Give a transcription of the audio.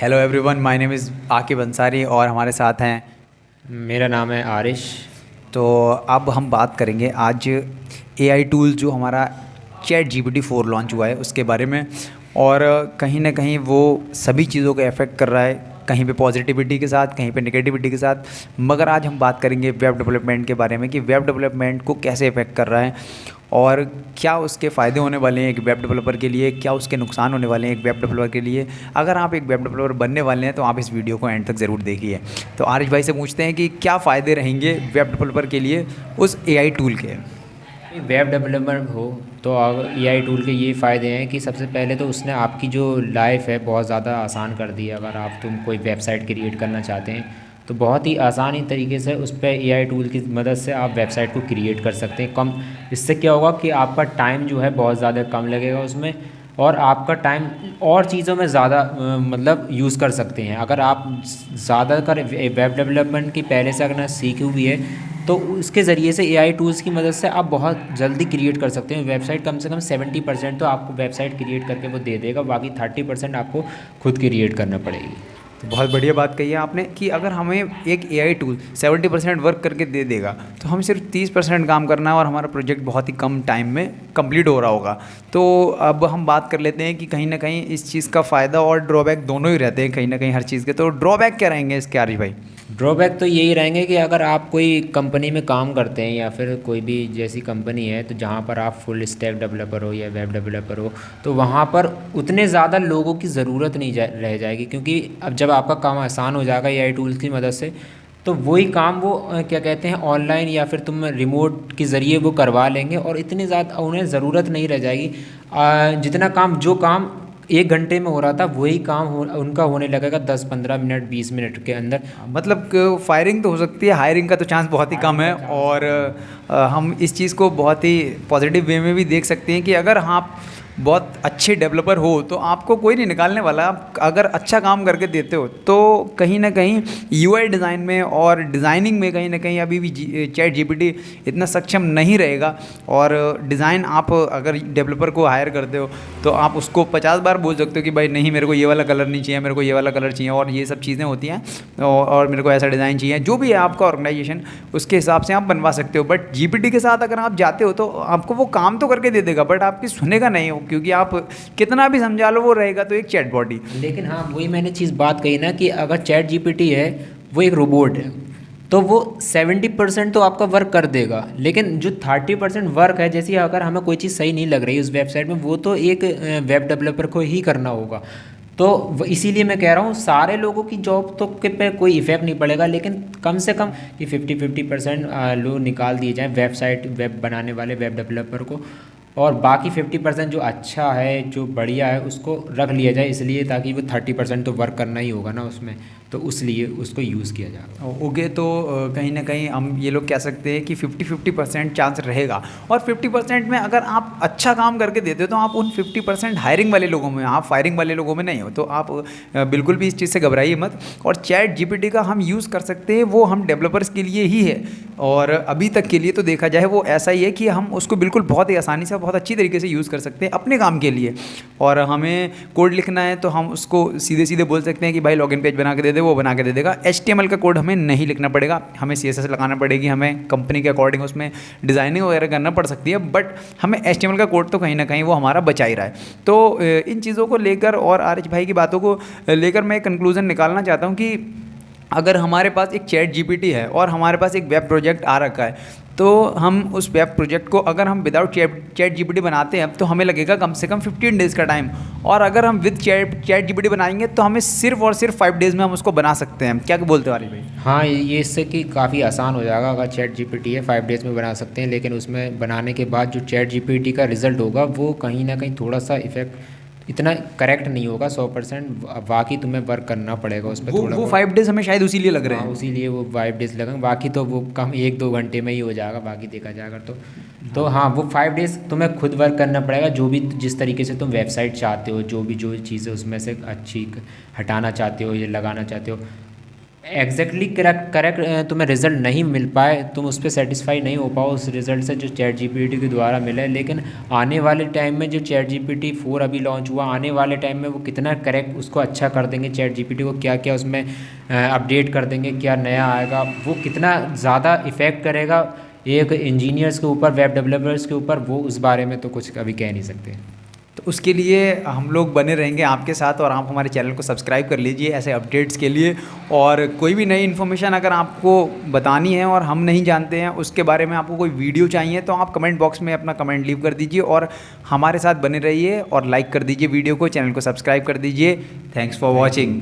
Hello everyone, my name is Aqib Ansari और हमारे साथ हैं। मेरा नाम है आरिश। तो अब हम बात करेंगे आज एआई टूल जो हमारा चैट जीपीटी 4 लॉन्च हुआ है उसके बारे में। और कहीं ना कहीं वो सभी चीज़ों को अफेक्ट कर रहा है, कहीं पे पॉजिटिविटी के साथ, कहीं पे नेगेटिविटी के साथ। मगर आज हम बात करेंगे वेब डेवलपमेंट के बारे में कि वेब डेवलपमेंट को कैसे अफेक्ट कर रहा है और क्या उसके फ़ायदे होने वाले हैं एक वेब डेवलपर के लिए, क्या उसके नुकसान होने वाले हैं एक वेब डेवलपर के लिए। अगर आप एक वेब डेवलपर बनने वाले हैं तो आप इस वीडियो को एंड तक ज़रूर देखिए। तो आरिश भाई से पूछते हैं कि क्या फ़ायदे रहेंगे वेब डेवलपर के लिए उस एआई टूल के। वेब डेवलपर हो तो एआई टूल के ये फ़ायदे हैं कि सबसे पहले तो उसने आपकी जो लाइफ है बहुत ज़्यादा आसान कर दी है। अगर तुम कोई वेबसाइट क्रिएट करना चाहते हैं तो बहुत ही आसान ही तरीके से उस पर एआई टूल की मदद से आप वेबसाइट को क्रिएट कर सकते हैं। कम इससे क्या होगा कि आपका टाइम जो है बहुत ज़्यादा कम लगेगा उसमें, और आपका टाइम और चीज़ों में ज़्यादा मतलब यूज़ कर सकते हैं। अगर आप ज़्यादातर वेब डेवलपमेंट की पहले से अगर सीखी हुई है तो उसके ज़रिए से एआई टूल्स की मदद से आप बहुत जल्दी क्रिएट कर सकते हैं वेबसाइट। कम से कम 70% तो आपको वेबसाइट क्रिएट करके वो दे देगा, बाकी 30% आपको खुद क्रिएट करना पड़ेगी। तो बहुत बढ़िया बात कही है आपने कि अगर हमें एक एआई टूल 70% वर्क करके दे देगा तो हमें सिर्फ 30% काम करना है और हमारा प्रोजेक्ट बहुत ही कम टाइम में कंप्लीट हो रहा होगा। तो अब हम बात कर लेते हैं कि कहीं ना कहीं इस चीज़ का फ़ायदा और ड्रॉबैक दोनों ही रहते हैं कहीं ना कहीं हर चीज़ के। तो ड्रॉबैक क्या रहेंगे इसके आरिश भाई? ड्रॉबैक तो यही रहेंगे कि अगर आप कोई कंपनी में काम करते हैं या फिर कोई भी जैसी कंपनी है तो जहाँ पर आप फुल स्टैक डेवलपर हो या वेब डेवलपर हो तो वहाँ पर उतने ज़्यादा लोगों की ज़रूरत नहीं रह जाएगी, क्योंकि अब जब आपका काम आसान हो जाएगा एआई टूल्स की मदद से तो वही काम वो क्या कहते हैं ऑनलाइन या फिर तुम रिमोट के ज़रिए वो करवा लेंगे और इतनी ज़्यादा उन्हें ज़रूरत नहीं रह जाएगी। जितना काम जो काम 1 घंटे में हो रहा था वही काम उनका होने लगेगा 10-15 मिनट 20 मिनट के अंदर। मतलब फायरिंग तो हो सकती है, हायरिंग का तो चांस बहुत ही कम है। और हम इस चीज़ को बहुत ही पॉजिटिव वे में भी देख सकते हैं कि अगर आप बहुत अच्छे डेवलपर हो तो आपको कोई नहीं निकालने वाला। आप अगर अच्छा काम करके देते हो तो कहीं ना कहीं यूआई डिज़ाइन में और डिज़ाइनिंग में कहीं ना कहीं अभी भी चैट जीपीटी इतना सक्षम नहीं रहेगा। और डिज़ाइन आप अगर डेवलपर को हायर करते हो तो आप उसको 50 बार बोल सकते हो कि भाई नहीं, मेरे को ये वाला कलर नहीं चाहिए, मेरे को ये वाला कलर चाहिए और ये सब चीज़ें होती हैं, और मेरे को ऐसा डिज़ाइन चाहिए। जो भी है आपका ऑर्गेनाइजेशन उसके हिसाब से आप बनवा सकते हो। बट जीपीटी के साथ अगर आप जाते हो तो आपको वो काम तो करके दे देगा बट आपकी सुनेगा नहीं, क्योंकि आप कितना भी समझा लो वो रहेगा तो एक चैटबॉट ही। लेकिन हाँ, वही मैंने चीज़ बात कही ना कि अगर चैट जीपीटी है वो एक रोबोट है तो वो 70% तो आपका वर्क कर देगा, लेकिन जो 30% वर्क है, जैसे अगर हमें कोई चीज़ सही नहीं लग रही उस वेबसाइट में वो तो एक वेब डेवलपर को ही करना होगा। तो इसीलिए मैं कह रहा हूँ सारे लोगों की जॉब तो के पे कोई इफेक्ट नहीं पड़ेगा, लेकिन कम से कम कि 50% लोग निकाल दिए जाएँ वेबसाइट वेब बनाने वाले वेब डेवलपर को, और बाकी 50% जो अच्छा है जो बढ़िया है उसको रख लिया जाए, इसलिए ताकि वो 30% तो वर्क करना ही होगा ना उसमें, तो उसलिए उसको यूज़ किया जाएगा। ओके, तो कहीं ना कहीं हम ये लोग कह सकते हैं कि 50% चांस रहेगा। और 50% में अगर आप अच्छा काम करके देते हो तो आप उन 50% हायरिंग वाले लोगों में, आप फायरिंग वाले लोगों में नहीं हो। तो आप बिल्कुल भी इस चीज़ से घबराइए मत। और चैट जीपीटी का हम यूज़ कर सकते हैं, वो हम डेवलपर्स के लिए ही है। और अभी तक के लिए तो देखा जाए वो ऐसा ही है कि हम उसको बिल्कुल बहुत ही आसानी से बहुत अच्छी तरीके से यूज़ कर सकते हैं अपने काम के लिए। और हमें कोड लिखना है तो हम उसको सीधे सीधे बोल सकते हैं कि भाई लॉगिन पेज बना के दे दे, वो बना के दे देगा। HTML का कोड हमें नहीं लिखना पड़ेगा, हमें CSS लगाना पड़ेगी, हमें कंपनी के अकॉर्डिंग उसमें डिज़ाइनिंग वगैरह करना पड़ सकती है, बट हमें HTML का कोड तो कहीं ना कहीं वो हमारा बचा ही रहा है। तो इन चीज़ों को लेकर और आरिश भाई की बातों को लेकर मैं एक कंक्लूज़न निकालना चाहता हूँ कि अगर हमारे पास एक चैट जीपीटी है और हमारे पास एक वेब प्रोजेक्ट आ रखा है तो हम उस वेब प्रोजेक्ट को अगर हम विदाउट चैट जीपीटी बनाते हैं तो हमें लगेगा कम से कम 15 डेज़ का टाइम। और अगर हम विद चैट जीपीटी बनाएंगे तो हमें सिर्फ और सिर्फ 5 डेज़ में हम उसको बना सकते हैं। क्या बोलते हो आरिफ भाई? हाँ, ये इससे कि काफ़ी आसान हो जाएगा। अगर चैट जीपीटी है 5 डेज़ में बना सकते हैं, लेकिन उसमें बनाने के बाद जो चैट जीपीटी का रिज़ल्ट होगा वो कहीं ना कहीं थोड़ा सा इफेक्ट इतना करेक्ट नहीं होगा 100%। बाकी तुम्हें वर्क करना पड़ेगा उस पर थोड़ा। वो 5 डेज़ हमें शायद उसी लिए लग रहे हैं। उसी लिए वो 5 डेज़ लगेंगे, बाकी तो वो कम 1-2 घंटे में ही हो जाएगा बाकी देखा जाएगा तो हाँ, वो 5 डेज़ तुम्हें खुद वर्क करना पड़ेगा। जो भी जिस तरीके से तुम वेबसाइट चाहते हो, जो चीज़ें उसमें से अच्छी हटाना चाहते हो या लगाना चाहते हो, एग्जैक्टली करेक्ट तुम्हें रिज़ल्ट नहीं मिल पाए, तुम उस पर सेटिस्फाई नहीं हो पाओ उस रिज़ल्ट से जो चैट जीपीटी के द्वारा मिला है, लेकिन आने वाले टाइम में जो चैट जीपीटी 4 अभी लॉन्च हुआ, आने वाले टाइम में वो कितना करेक्ट उसको अच्छा कर देंगे, चैट जीपीटी को क्या क्या उसमें अपडेट कर देंगे, क्या नया आएगा, वो कितना ज़्यादा इफ़ेक्ट करेगा एक इंजीनियर्स के ऊपर, वेब डेवलपर्स के ऊपर, वो उस बारे में तो कुछ अभी कह नहीं सकते। तो उसके लिए हम लोग बने रहेंगे आपके साथ, और आप हमारे चैनल को सब्सक्राइब कर लीजिए ऐसे अपडेट्स के लिए। और कोई भी नई इन्फॉर्मेशन अगर आपको बतानी है और हम नहीं जानते हैं उसके बारे में, आपको कोई वीडियो चाहिए, तो आप कमेंट बॉक्स में अपना कमेंट लीव कर दीजिए और हमारे साथ बने रहिए और लाइक कर दीजिए वीडियो को, चैनल को सब्सक्राइब कर दीजिए। Thanks for watching.